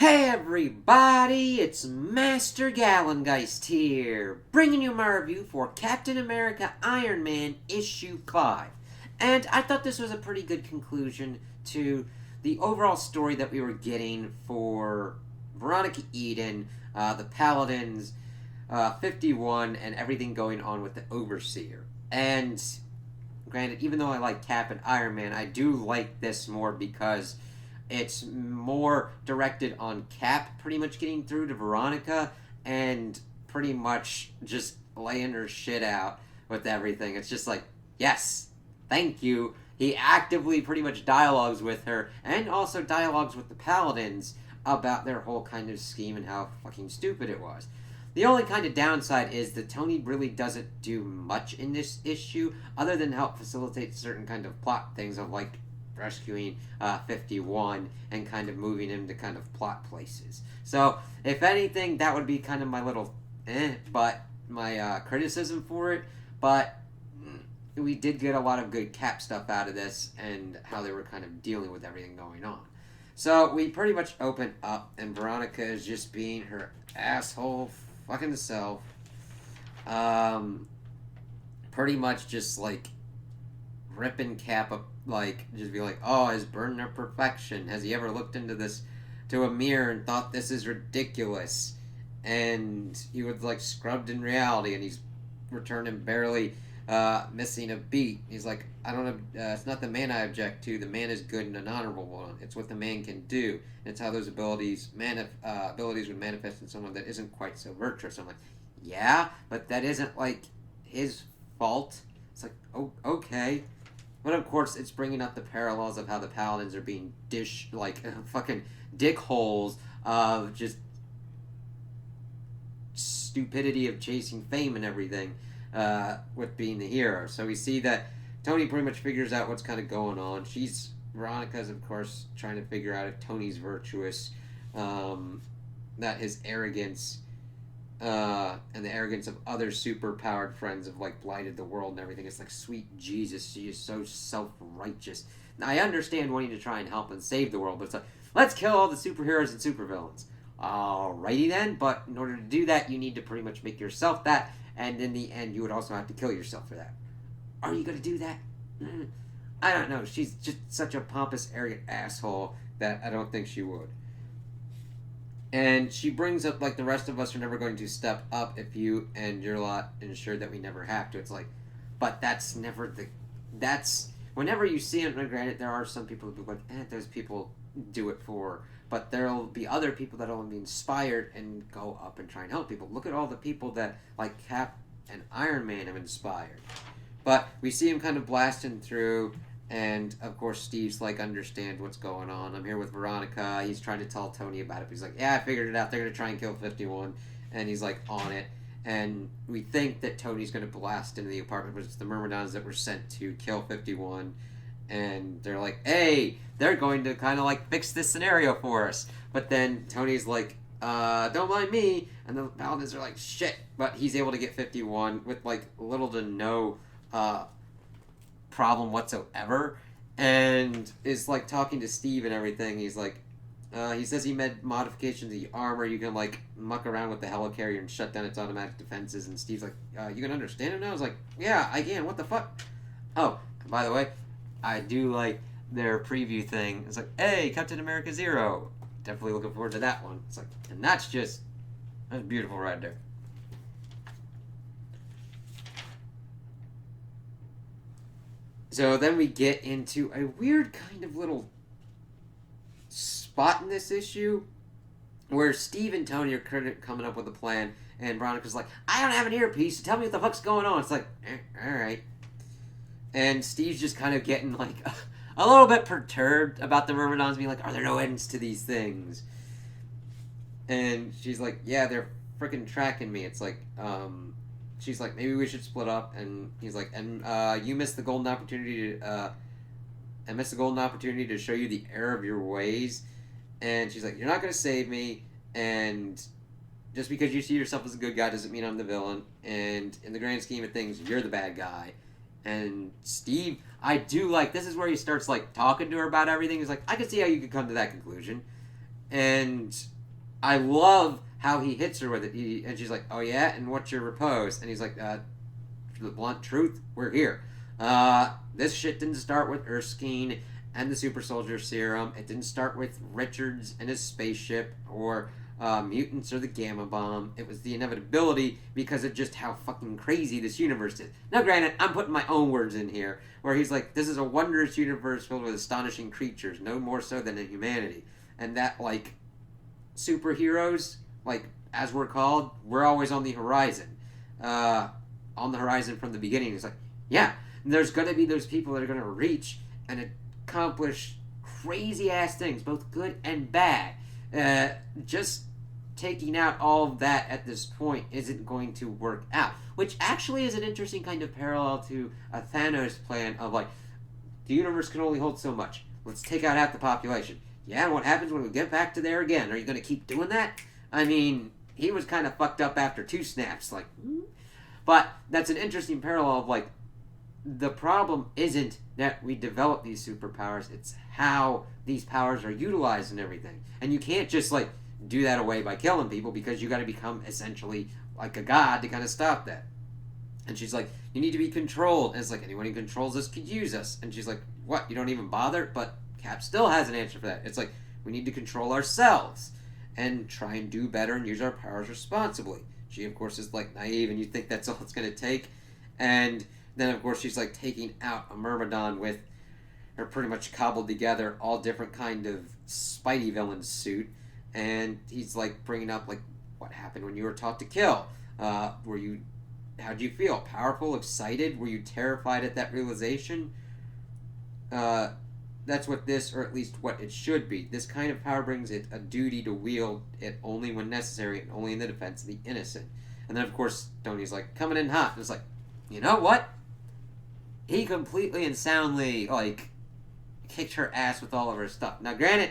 Hey everybody, it's Master Gallengeist here, bringing you my review for Captain America Iron Man issue 5. And I thought this was a pretty good conclusion to the overall story that we were getting for Veronica Eden, the Paladins, 51, and everything going on with the Overseer. And granted, even though I like Cap and Iron Man, I do like this more because it's more directed on Cap pretty much getting through to Veronica and pretty much just laying her shit out with everything. It's just like, yes, thank you. He actively pretty much dialogues with her and also dialogues with the Paladins about their whole kind of scheme and how fucking stupid it was. The only kind of downside is that Tony really doesn't do much in this issue other than help facilitate certain kind of plot things of like rescuing 51 and kind of moving him to kind of plot places. So, if anything, that would be kind of my little but my criticism for it. But we did get a lot of good Cap stuff out of this and how they were kind of dealing with everything going on. So, we pretty much open up and Veronica is just being her asshole fucking self. Pretty much just like ripping Cap up, like just be like, oh, his burden of perfection, has he ever looked into a mirror and thought this is ridiculous? And he was like scrubbed in reality and he's returning barely missing a beat. He's like, I don't know, it's not the man I object to, the man is good and an honorable one, it's what the man can do, and it's how those abilities would manifest in someone that isn't quite so virtuous. I'm like, yeah, but that isn't like his fault. It's like, oh, okay. But of course, it's bringing up the parallels of how the Paladins are being fucking dickholes of just stupidity of chasing fame and everything with being the hero. So we see that Tony pretty much figures out what's kind of going on. Veronica's, of course, trying to figure out if Tony's virtuous, that his arrogance and the arrogance of other super-powered friends have, like, blighted the world and everything. It's like, sweet Jesus, she is so self-righteous. Now, I understand wanting to try and help and save the world, but it's like, let's kill all the superheroes and supervillains. Alrighty then, but in order to do that, you need to pretty much make yourself that, and in the end, you would also have to kill yourself for that. Are you gonna do that? I don't know. She's just such a pompous, arrogant asshole that I don't think she would. And she brings up, like, the rest of us are never going to step up if you and your lot ensure that we never have to. It's like, but that's never whenever you see it, and granted, there are some people who be like, those people do it for, but there'll be other people that'll be inspired and go up and try and help people. Look at all the people that, like, Cap and Iron Man have inspired. But we see him kind of blasting through, and, of course, Steve's like, understand what's going on. I'm here with Veronica. He's trying to tell Tony about it. He's like, yeah, I figured it out. They're going to try and kill 51. And he's, like, on it. And we think that Tony's going to blast into the apartment, but it's the Myrmidons that were sent to kill 51. And they're like, hey, they're going to kind of, like, fix this scenario for us. But then Tony's like, don't mind me. And the Paladins are like, shit. But he's able to get 51 with, like, little to no problem whatsoever, and is like talking to Steve and everything. He's like, he says he made modifications to the armor. You can like muck around with the helicarrier and shut down its automatic defenses. And Steve's like, you can understand him now? I was like, yeah, I can. What the fuck? Oh, by the way, I do like their preview thing. It's like, hey, Captain America 0. Definitely looking forward to that one. It's like, and that's beautiful right there. So then we get into a weird kind of little spot in this issue where Steve and Tony are coming up with a plan, and Veronica's like, I don't have an earpiece, so tell me what the fuck's going on. It's like, alright. And Steve's just kind of getting like a little bit perturbed about the Myrmidons being like, are there no ends to these things? And she's like, yeah, they're freaking tracking me. It's like, she's like, maybe we should split up, and he's like, and you missed the golden opportunity to show you the error of your ways. And she's like, you're not going to save me, and just because you see yourself as a good guy doesn't mean I'm the villain, and in the grand scheme of things, you're the bad guy. And Steve, I do like, this is where he starts like talking to her about everything. He's like, I can see how you could come to that conclusion. And I love how he hits her with it. And she's like, "Oh yeah, and what's your repose?" And he's like, "The blunt truth, we're here. This shit didn't start with Erskine and the super soldier serum. It didn't start with Richards and his spaceship or mutants or the gamma bomb. It was the inevitability because of just how fucking crazy this universe is." Now, granted, I'm putting my own words in here, where he's like, "This is a wondrous universe filled with astonishing creatures, no more so than in humanity," and that like superheroes, like as we're called, we're always on the horizon. On the horizon from the beginning. It's like, yeah, there's going to be those people that are going to reach and accomplish crazy ass things, both good and bad. Just taking out all of that at this point isn't going to work out, which actually is an interesting kind of parallel to a Thanos plan of like, the universe can only hold so much. Let's take out half the population. Yeah, and what happens when we get back to there again? Are you going to keep doing that? I mean, he was kind of fucked up after 2 snaps, like, But that's an interesting parallel of like, the problem isn't that we develop these superpowers, it's how these powers are utilized and everything. And you can't just like do that away by killing people, because you got to become essentially like a god to kind of stop that. And she's like, "You need to be controlled." And it's like, anyone who controls us could use us. And she's like, "What? You don't even bother?" But Cap still has an answer for that. It's like, we need to control ourselves and try and do better and use our powers responsibly. She, of course, is like naive, and you think that's all it's going to take. And then, of course, she's like taking out a Myrmidon with her pretty much cobbled together, all different kind of Spidey villain suit. And he's like bringing up like, what happened when you were taught to kill? How'd you feel? Powerful, excited? Were you terrified at that realization? That's what this, or at least what it should be. This kind of power brings it a duty to wield it only when necessary and only in the defense of the innocent. And then, of course, Tony's like, coming in hot. And it's like, you know what? He completely and soundly, like, kicked her ass with all of her stuff. Now, granted,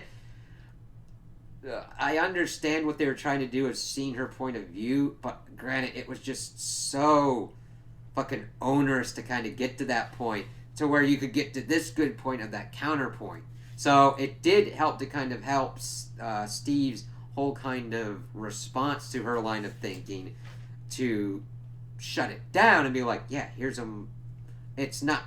I understand what they were trying to do of seeing her point of view, but granted, it was just so fucking onerous to kind of get to that point, to where you could get to this good point of that counterpoint. So it did help to kind of help Steve's whole kind of response to her line of thinking to shut it down and be like, yeah, it's not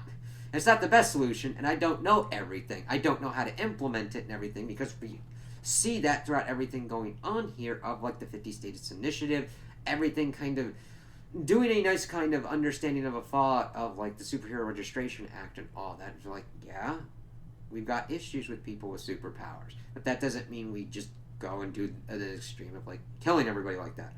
the best solution, and I don't know everything. I don't know how to implement it and everything, because we see that throughout everything going on here of like the 50 States Initiative, everything kind of doing a nice kind of understanding of a thought of like the Superhero Registration Act and all that. It's like, yeah, we've got issues with people with superpowers, but that doesn't mean we just go and do the extreme of like killing everybody like that.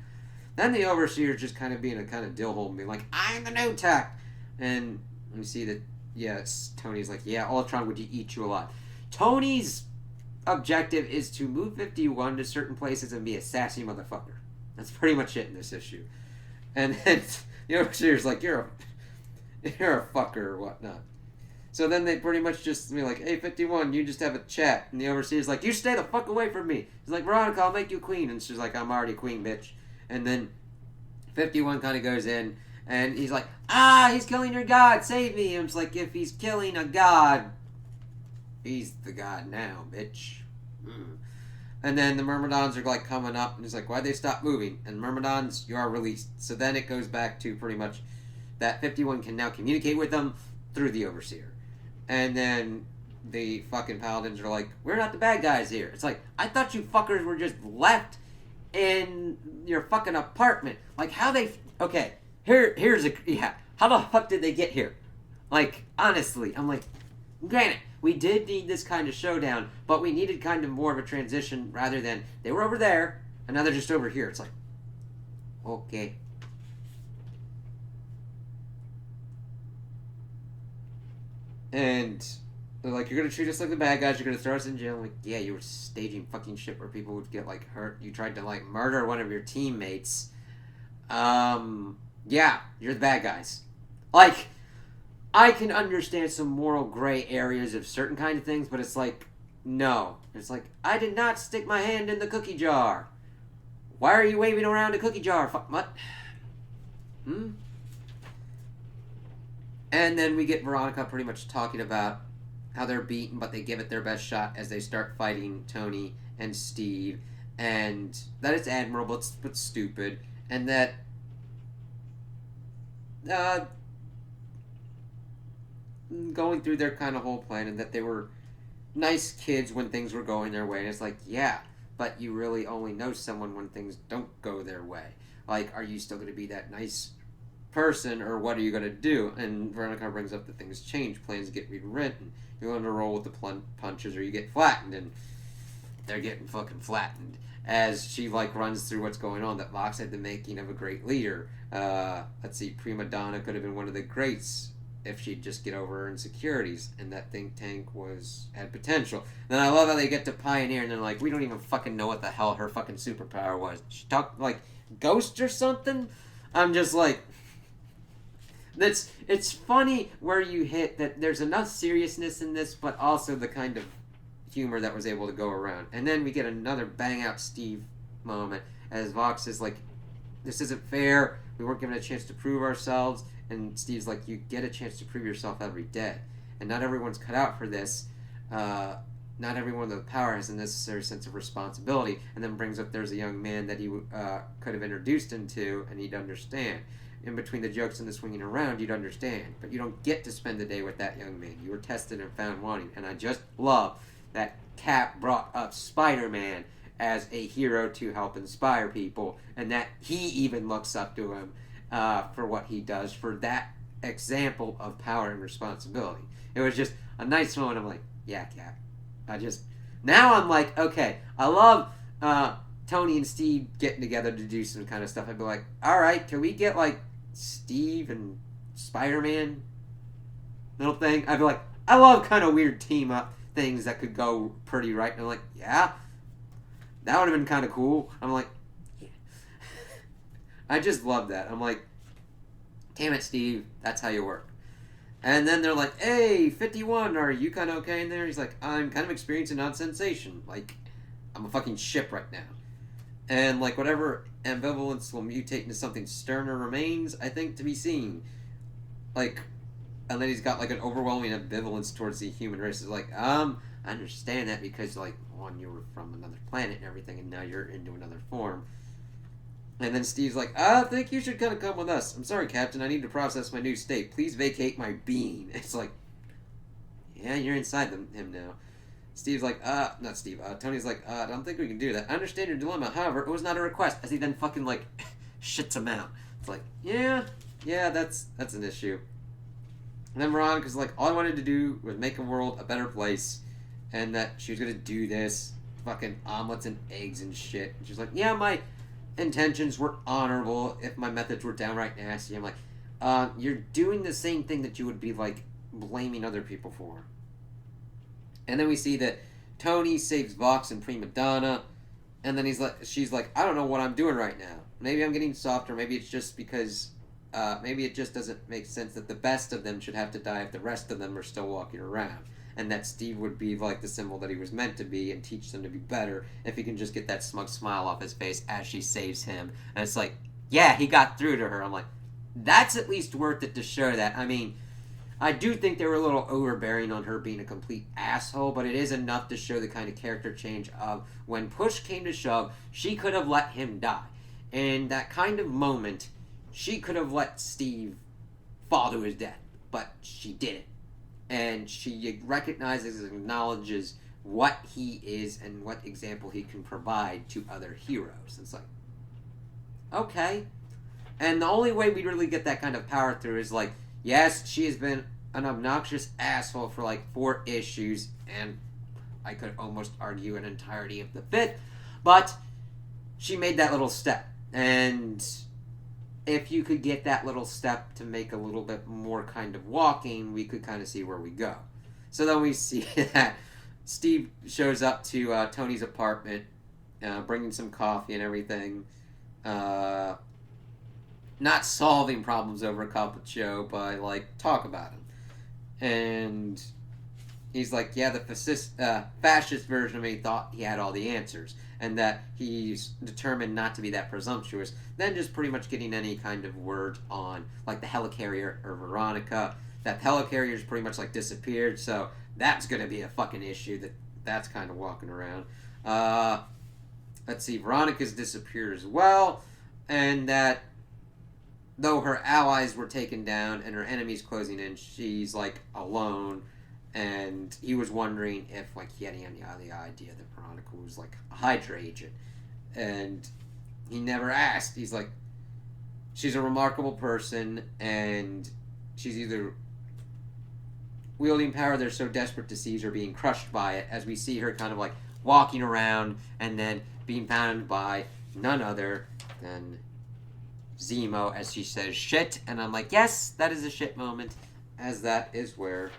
Then the Overseer's just kind of being a kind of dillhole and being like, I'm the new tech. And we see that, yes, Tony's like, yeah, Ultron would eat you alive. Tony's objective is to move 51 to certain places and be a sassy motherfucker. That's pretty much it in this issue. And then the Overseer's like, you're a fucker or whatnot. So then they pretty much just be like, hey, 51, you just have a chat. And the Overseer's like, you stay the fuck away from me. He's like, Veronica, I'll make you queen. And she's like, I'm already queen, bitch. And then 51 kind of goes in, and he's like, he's killing your god, save me. And it's like, if he's killing a god, he's the god now, bitch. And then the Myrmidons are like coming up, and he's like, why'd they stop moving? And Myrmidons, you are released. So then it goes back to pretty much that 51 can now communicate with them through the Overseer. And then the fucking Paladins are like, we're not the bad guys here. It's like, I thought you fuckers were just left in your fucking apartment. Like, how they... Okay, how the fuck did they get here? Like, honestly, I'm like, granted, we did need this kind of showdown, but we needed kind of more of a transition rather than they were over there and now they're just over here. It's like, okay. And they're like, you're gonna treat us like the bad guys, you're gonna throw us in jail. I'm like, yeah, you were staging fucking shit where people would get like hurt. You tried to like murder one of your teammates. Yeah, you're the bad guys. Like, I can understand some moral gray areas of certain kind of things, but it's like, no. It's like, I did not stick my hand in the cookie jar. Why are you waving around a cookie jar? What? And then we get Veronica pretty much talking about how they're beaten, but they give it their best shot as they start fighting Tony and Steve. and that it's admirable but stupid, and that uh, going through their kind of whole plan, and that they were nice kids when things were going their way. And it's like, yeah, but you really only know someone when things don't go their way. Like, are you still going to be that nice person, or what are you going to do? And Veronica brings up that things change, plans get rewritten. You learn to roll with the punches, or you get flattened, and they're getting fucking flattened. As she like runs through what's going on, that Vox had the making of a great leader. Let's see, Prima Donna could have been one of the greats if she'd just get over her insecurities, and that think tank had potential. Then I love how they get to Pioneer, and they're like, we don't even fucking know what the hell her fucking superpower was. She talked like ghost or something. I'm just like, it's funny where you hit that. There's enough seriousness in this, but also the kind of humor that was able to go around. And then we get another bang out Steve moment as Vox is like, this isn't fair. We weren't given a chance to prove ourselves. And Steve's like, you get a chance to prove yourself every day. And not everyone's cut out for this. Not everyone with power has a necessary sense of responsibility. And then brings up there's a young man that he could have introduced him to, and he'd understand. In between the jokes and the swinging around, you'd understand. But you don't get to spend the day with that young man. You were tested and found wanting. And I just love that Cap brought up Spider-Man as a hero to help inspire people, and that he even looks up to him for what he does, for that example of power and responsibility. It was just a nice moment. I'm like, yeah, Cap. Now I'm like, okay, I love Tony and Steve getting together to do some kind of stuff. I'd be like, all right, can we get like Steve and Spider-Man little thing? I'd be like, I love kind of weird team up things that could go pretty right. And I'm like, yeah, that would have been kind of cool. I'm like, yeah. I just love that. I'm like, damn it, Steve, that's how you work. And then they're like, hey, 51, are you kind of okay in there? He's like, I'm kind of experiencing odd sensation. Like, I'm a fucking ship right now. And like, whatever ambivalence will mutate into something sterner remains, I think, to be seen. Like, and then he's got like an overwhelming ambivalence towards the human race. It's like, I understand that because like, one, you were from another planet and everything, and now you're into another form. And then Steve's like, I think you should kind of come with us. I'm sorry, Captain, I need to process my new state. Please vacate my being. It's like, yeah, you're inside him now. Steve's like, not Steve, Tony's like, I don't think we can do that. I understand your dilemma, however, it was not a request. As he then fucking like, shits him out. It's like, yeah, that's an issue. And then Veronica's like, all I wanted to do was make the world a better place, and that she was gonna do this, fucking omelets and eggs and shit. And she's like, yeah, my intentions were honorable if my methods were downright nasty. I'm like, you're doing the same thing that you would be like blaming other people for. And then we see that Tony saves Vox and Prima Donna, and then she's like, I don't know what I'm doing right now. Maybe I'm getting softer. Maybe it's just because. Maybe it just doesn't make sense that the best of them should have to die if the rest of them are still walking around. And that Steve would be like the symbol that he was meant to be and teach them to be better if he can just get that smug smile off his face as she saves him. And it's like, yeah, he got through to her. I'm like, that's at least worth it to show that. I mean, I do think they were a little overbearing on her being a complete asshole, but it is enough to show the kind of character change of when push came to shove, she could have let him die. And that kind of moment, she could have let Steve fall to his death, but she didn't. And she recognizes and acknowledges what he is and what example he can provide to other heroes. It's like, okay. And the only way we really get that kind of power through is like, yes, she has been an obnoxious asshole for like 4 issues, and I could almost argue an entirety of the 5th, but she made that little step. And if you could get that little step to make a little bit more kind of walking, we could kind of see where we go. So then we see that Steve shows up to Tony's apartment, bringing some coffee and everything. Not solving problems over a cup of joe, but like talk about him. And he's like, yeah, the fascist version of me thought he had all the answers, and that he's determined not to be that presumptuous. Then just pretty much getting any kind of word on like the helicarrier or Veronica. That helicarrier's pretty much like disappeared, so that's gonna be a fucking issue. That's kind of walking around. let's see, Veronica's disappeared as well, and that though her allies were taken down and her enemies closing in, she's like alone. And he was wondering if like he had any other idea that Veronica was like a Hydra agent, and he never asked. He's like, she's a remarkable person, and she's either wielding power they're so desperate to seize or being crushed by it, as we see her kind of like walking around and then being pounded by none other than Zemo, as she says shit, and I'm like, yes, that is a shit moment, as that is where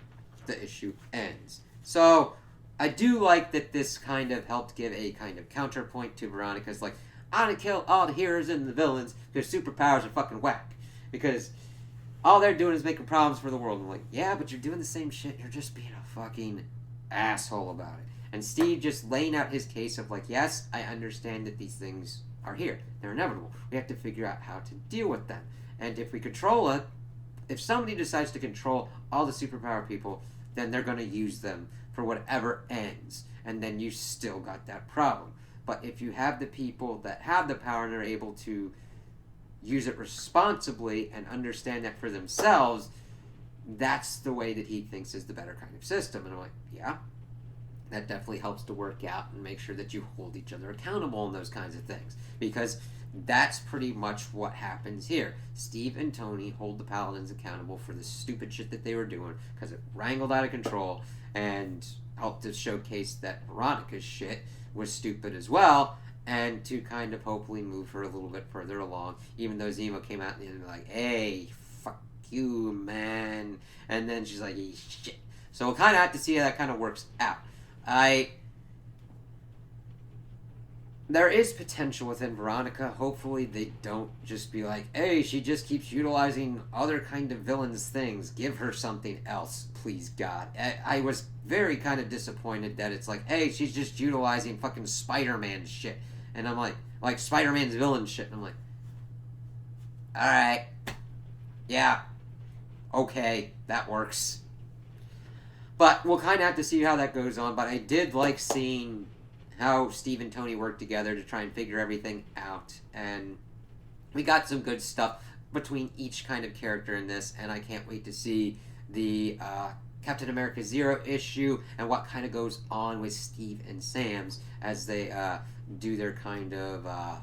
the issue ends. So I do like that this kind of helped give a kind of counterpoint to Veronica's like, I'm gonna kill all the heroes and the villains because superpowers are fucking whack, because all they're doing is making problems for the world. I'm like, yeah, but you're doing the same shit, you're just being a fucking asshole about it. And Steve just laying out his case of like, yes, I understand that these things are here. They're inevitable. We have to figure out how to deal with them. And if we control it, if somebody decides to control all the superpower people, then they're going to use them for whatever ends. And then you still got that problem. But if you have the people that have the power and are able to use it responsibly and understand that for themselves, that's the way that he thinks is the better kind of system. And I'm like, yeah, that definitely helps to work out and make sure that you hold each other accountable and those kinds of things. Because that's pretty much what happens here. Steve and Tony hold the Paladins accountable for the stupid shit that they were doing because it wrangled out of control, and helped to showcase that Veronica's shit was stupid as well, and to kind of hopefully move her a little bit further along, even though Zemo came out and like, hey, fuck you, man. And then she's like, hey, shit. So we'll kind of have to see how that kind of works out. There is potential within Veronica. Hopefully they don't just be like, hey, she just keeps utilizing other kind of villains' things. Give her something else, please God. I was very kind of disappointed that it's like, hey, she's just utilizing fucking Spider-Man shit. And I'm like Spider-Man's villain shit. And I'm like, alright. Yeah. Okay, that works. But we'll kind of have to see how that goes on. But I did like seeing how Steve and Tony work together to try and figure everything out. And we got some good stuff between each kind of character in this. And I can't wait to see the Captain America Zero issue and what kind of goes on with Steve and Sam's as they do their kind of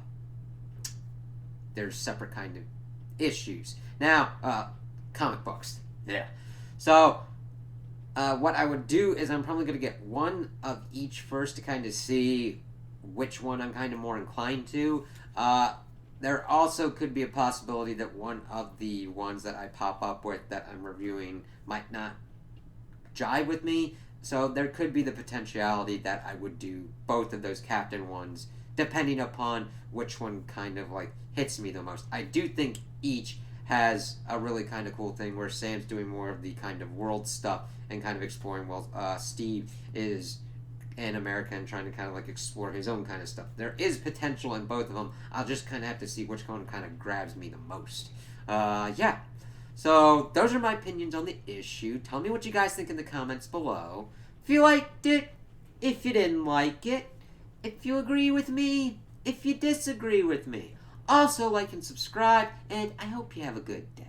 their separate kind of issues. Now, comic books. Yeah. So what I would do is I'm probably going to get one of each first to kind of see which one I'm kind of more inclined to. There also could be a possibility that one of the ones that I pop up with that I'm reviewing might not jive with me. So there could be the potentiality that I would do both of those Captain ones, depending upon which one kind of like hits me the most. I do think each has a really kind of cool thing where Sam's doing more of the kind of world stuff and kind of exploring, while Steve is in America and trying to kind of like explore his own kind of stuff. There is potential in both of them. I'll just kind of have to see which one kind of grabs me the most. Yeah. So those are my opinions on the issue. Tell me what you guys think in the comments below. If you liked it, if you didn't like it, if you agree with me, if you disagree with me. Also, like and subscribe, and I hope you have a good day.